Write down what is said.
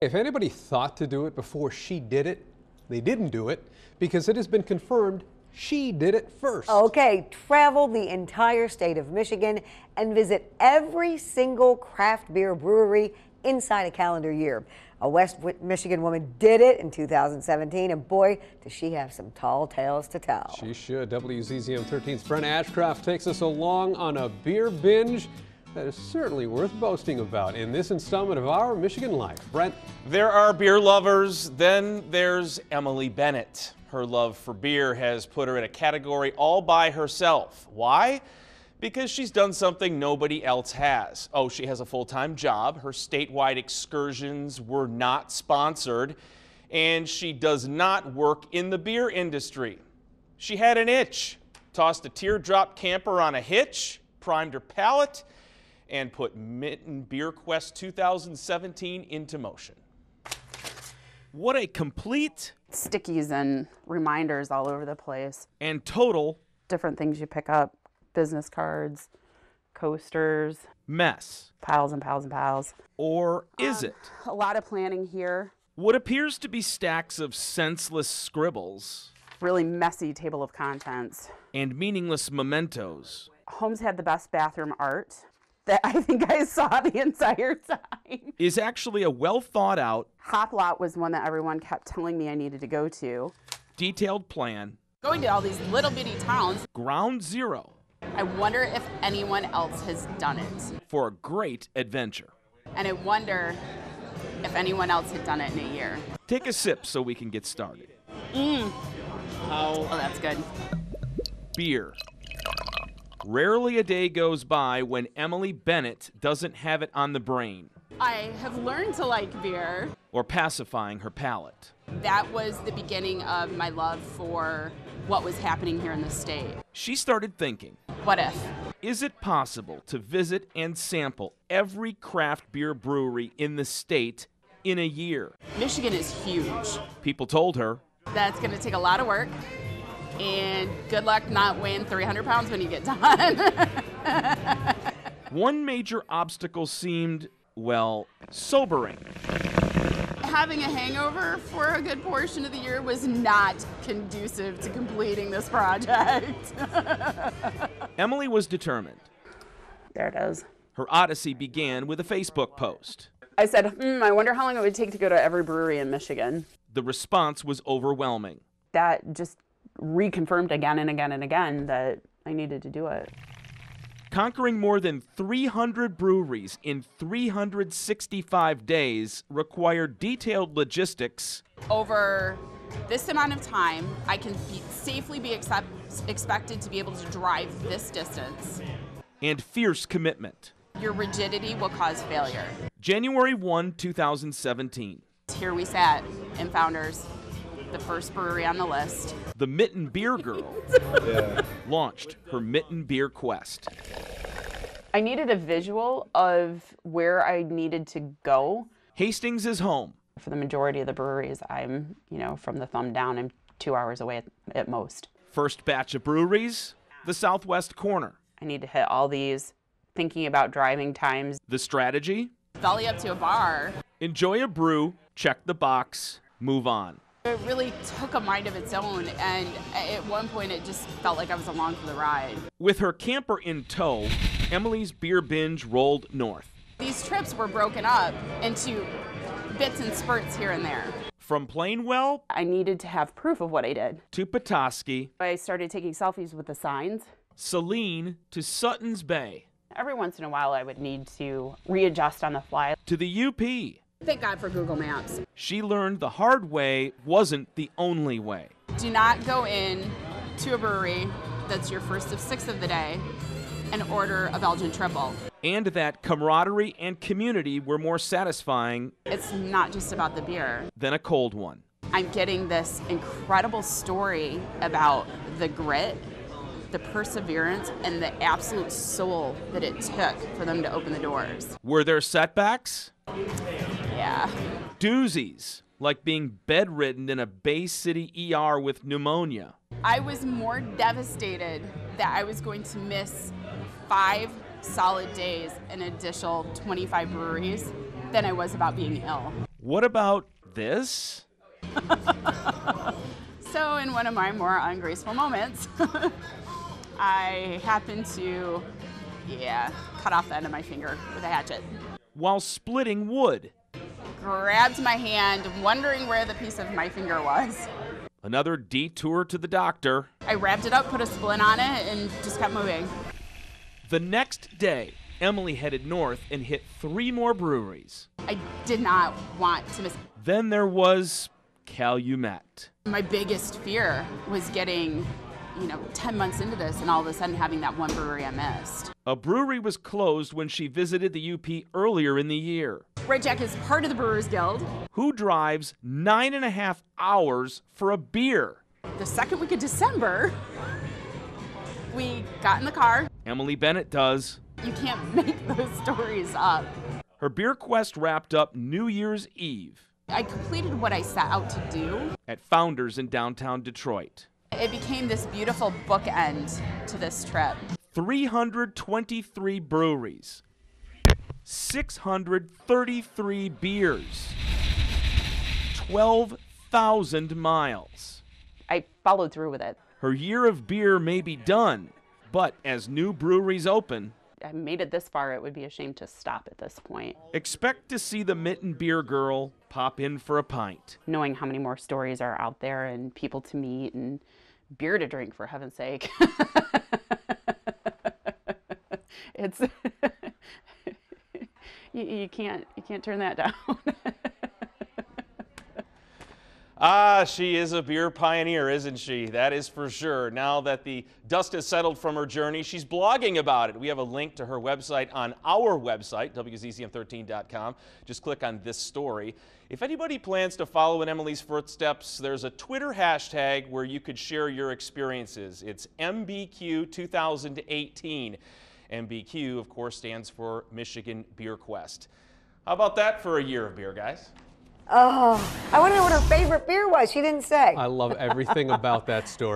If anybody thought to do it before she did it, they didn't do it because it has been confirmed she did it first. Okay, travel the entire state of Michigan and visit every single craft beer brewery inside a calendar year. A West Michigan woman did it in 2017, and boy, does she have some tall tales to tell. She should. WZZM 13's Brent Ashcroft takes us along on a beer binge that is certainly worth boasting about in this installment of Our Michigan Life. Brent? There are beer lovers, then there's Emily Bennett. Her love for beer has put her in a category all by herself. Why? Because she's done something nobody else has. Oh, she has a full-time job. Her statewide excursions were not sponsored, and she does not work in the beer industry. She had an itch, tossed a teardrop camper on a hitch, primed her palate, and put Mitten Beer Quest 2017 into motion. What a complete stickies and reminders all over the place. And total different things you pick up, business cards, coasters, mess. Piles and piles and piles. Or is it? A lot of planning here. What appears to be stacks of senseless scribbles. Really messy table of contents. And meaningless mementos. Homes had the best bathroom art that I think I saw the entire time. Is actually a well thought out. Hop Lot was one that everyone kept telling me I needed to go to. Detailed plan. Going to all these little bitty towns. Ground zero. I wonder if anyone else has done it. For a great adventure. And I wonder if anyone else had done it in a year. Take a sip so we can get started. Oh, that's good. Beer. Rarely a day goes by when Emily Bennett doesn't have it on the brain. I have learned to like beer. Or pacifying her palate. That was the beginning of my love for what was happening here in the state. She started thinking, what if? Is it possible to visit and sample every craft beer brewery in the state in a year? Michigan is huge. People told her, that's going to take a lot of work, and good luck not weighing 300 pounds when you get done. One major obstacle seemed, well, sobering. Having a hangover for a good portion of the year was not conducive to completing this project. Emily was determined. There it is. Her odyssey began with a Facebook post. I said, I wonder how long it would take to go to every brewery in Michigan. The response was overwhelming. That just reconfirmed again and again and again that I needed to do it. Conquering more than 300 breweries in 365 days required detailed logistics. Over this amount of time, I can safely be expected to be able to drive this distance. And fierce commitment. Your rigidity will cause failure. January 1, 2017. Here we sat in Founders, the first brewery on the list. The Mitten Beer Girl launched her Mitten Beer Quest. I needed a visual of where I needed to go. Hastings is home. For the majority of the breweries, I'm, from the thumb down, I'm 2 hours away at most. First batch of breweries, the southwest corner. I need to hit all these, thinking about driving times. The strategy? Belly up to a bar. Enjoy a brew, check the box, move on. It really took a mind of its own, and at one point it just felt like I was along for the ride. With her camper in tow, Emily's beer binge rolled north. These trips were broken up into bits and spurts here and there. From Plainwell, I needed to have proof of what I did. To Petoskey, I started taking selfies with the signs. Saline to Sutton's Bay. Every once in a while I would need to readjust on the fly. To the UP. Thank God for Google Maps. She learned the hard way wasn't the only way. Do not go in to a brewery that's your first of 6 of the day and order a Belgian triple. And that camaraderie and community were more satisfying. It's not just about the beer. Than a cold one. I'm getting this incredible story about the grit, the perseverance, and the absolute soul that it took for them to open the doors. Were there setbacks? Yeah. Doozies, like being bedridden in a Bay City ER with pneumonia. I was more devastated that I was going to miss 5 solid days and an additional 25 breweries than I was about being ill. What about this? So in one of my more ungraceful moments, I happened to, cut off the end of my finger with a hatchet. While splitting wood. Grabbed my hand, wondering where the piece of my finger was. Another detour to the doctor. I wrapped it up, put a splint on it, and just kept moving. The next day, Emily headed north and hit 3 more breweries. I did not want to miss. Then there was Calumet. My biggest fear was getting, 10 months into this and all of a sudden having that one brewery I missed. A brewery was closed when she visited the UP earlier in the year. Red Jack is part of the Brewers Guild. Who drives 9.5 hours for a beer? The second week of December, we got in the car. Emily Bennett does. You can't make those stories up. Her beer quest wrapped up New Year's Eve. I completed what I set out to do. At Founders in downtown Detroit. It became this beautiful bookend to this trip. 323 breweries. 633 beers. 12,000 miles. I followed through with it. Her year of beer may be done, but as new breweries open, I made it this far, it would be a shame to stop at this point. expect to see the Mitten Beer Girl pop in for a pint. Knowing how many more stories are out there and people to meet and beer to drink, for heaven's sake. It's you can't turn that down. She is a beer pioneer, isn't she? That is for sure. Now that the dust has settled from her journey, she's blogging about it. We have a link to her website on our website, WZCM13.com. Just click on this story. If anybody plans to follow in Emily's footsteps, there's a Twitter hashtag where you could share your experiences. It's MBQ 2018. MBQ, of course, stands for Michigan Beer Quest. How about that for a year of beer, guys? Oh, I want to know what her favorite beer was. She didn't say. I love everything about that story.